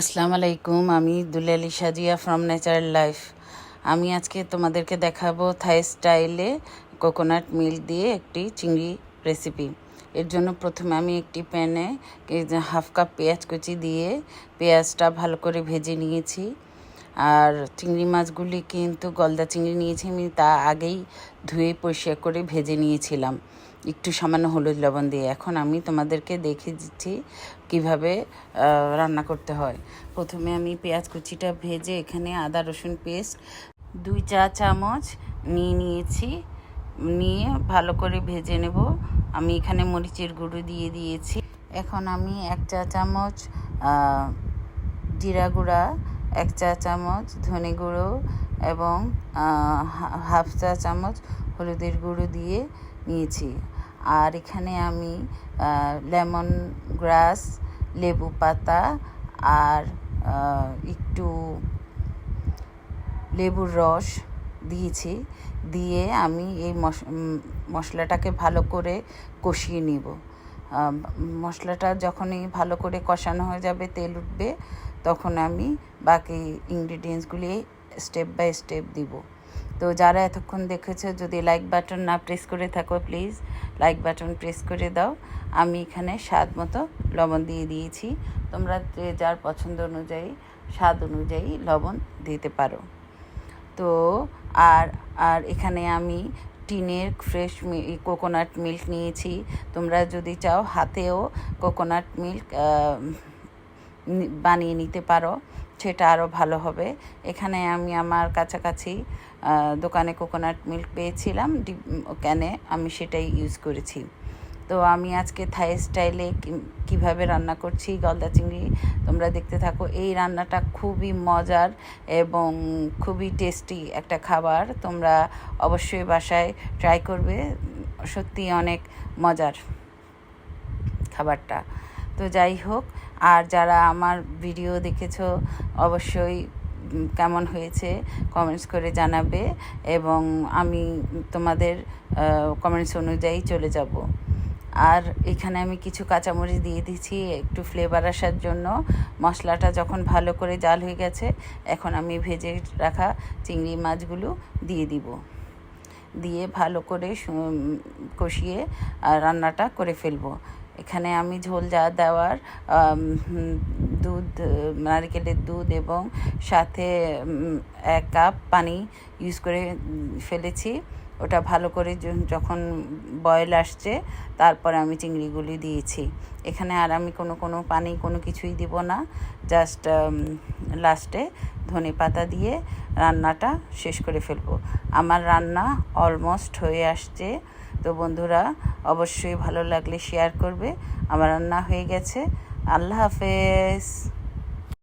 আসসালামু আলাইকুম। আমি দুলালী সাজিয়া ফ্রম ন্যাচারাল লাইফ। আমি আজকে তোমাদেরকে দেখাবো থাই স্টাইলে কোকোনাট মিল্ক দিয়ে একটি চিংড়ি রেসিপি। এর জন্য প্রথমে আমি একটি প্যানে হাফ কাপ পেঁয়াজ কুচি দিয়ে পেঁয়াজটা ভালো করে ভেজে নিয়েছি। আর চিংড়ি মাছগুলি কিন্তু গলদা চিংড়ি নিয়েছি আমি, তা আগেই ধুয়ে পরিষ্কার করে ভেজে নিয়েছিলাম একটু সামান্য হলুদ লবণ দিয়ে। এখন আমি তোমাদেরকে দেখিয়ে দিচ্ছি কীভাবে রান্না করতে হয়। প্রথমে আমি পেঁয়াজ কুচিটা ভেজে এখানে আদা রসুন পেস্ট 2 চা চামচ নিয়েছি, নিয়ে ভালো করে ভেজে নেব। আমি এখানে মরিচের গুঁড়ো দিয়ে দিয়েছি। এখন আমি 1 চা চামচ জিরা গুঁড়া, 1 চা চামচ ধনে গুঁড়ো এবং হাফ চা চামচ হলুদের গুঁড়ো দিয়ে নিয়েছি। আর এখানে আমি লেমন গ্রাস, লেবু পাতা আর একটু লেবুর রস দিয়েছি। দিয়ে আমি এই মশলাটাকে ভালো করে কষিয়ে নিব। মশলাটা যখনই ভালো করে কষানো হয়ে যাবে, তেল উঠবে, তখন আমি বাকি ইনগ্রিডিয়েন্টসগুলি স্টেপ বাই স্টেপ দিব। তো যারা এতক্ষণ দেখেছো, যদি লাইক বাটন না প্রেস করে থাকো, প্লিজ লাইক বাটন প্রেস করে দাও। আমি এখানে স্বাদ মতো লবণ দিয়ে দিয়েছি। তোমরা যার পছন্দ অনুযায়ী, স্বাদ অনুযায়ী লবণ দিতে পারো। তো আর এখানে আমি টিনের ফ্রেশ কোকোনাট মিল্ক নিয়েছি। তোমরা যদি চাও হাতেও কোকোনাট মিল্ক বানিয়ে নিতে পারো, সেটা আরও ভালো হবে। এখানে আমি আমার কাছাকাছি দোকানে কোকোনাট মিল্ক পেয়েছিলাম ক্যানে, আমি সেটাই ইউজ করেছি। তো আমি আজকে থাই স্টাইলে কীভাবে রান্না করছি গলদা চিংড়ি, তোমরা দেখতে থাকো। এই রান্নাটা খুবই মজার এবং খুবই টেস্টি একটা খাবার। তোমরা অবশ্যই বাসায় ট্রাই করবে, সত্যি অনেক মজার খাবারটা। তো যাই হোক, আর যারা আমার ভিডিও দেখেছো অবশ্যই কেমন হয়েছে কমেন্টস করে জানাবে, এবং আমি তোমাদের কমেন্টস অনুযায়ী চলে যাব। আর এখানে আমি কিছু কাঁচামরিচ দিয়ে দিচ্ছি একটু ফ্লেভার আসার জন্য। মশলাটা যখন ভালো করে জাল হয়ে গেছে, এখন আমি ভেজে রাখা চিংড়ি মাছগুলো দিয়ে দিব। দিয়ে ভালো করে কষিয়ে রান্নাটা করে ফেলবো। এখানে আমি ঝোল যা দেওয়ার দুধ, নারকেলের দুধ এবং সাথে 1 কাপ পানি ইউজ করে ফেলেছি। ওটা ভালো করে যখন বয়েল আসছে, তারপরে আমি চিংড়িগুলি দিয়েছি। এখানে আর আমি কোনো পানি কোনো কিছুই দিব না, জাস্ট লাস্টে ধনে পাতা দিয়ে রান্নাটা শেষ করে ফেলবো। আমার রান্না অলমোস্ট হয়ে আসছে। তো বন্ধুরা অবশ্যই ভালো লাগলে শেয়ার করবে। আমার রান্না হয়ে গেছে। আল্লাহ হাফেজ।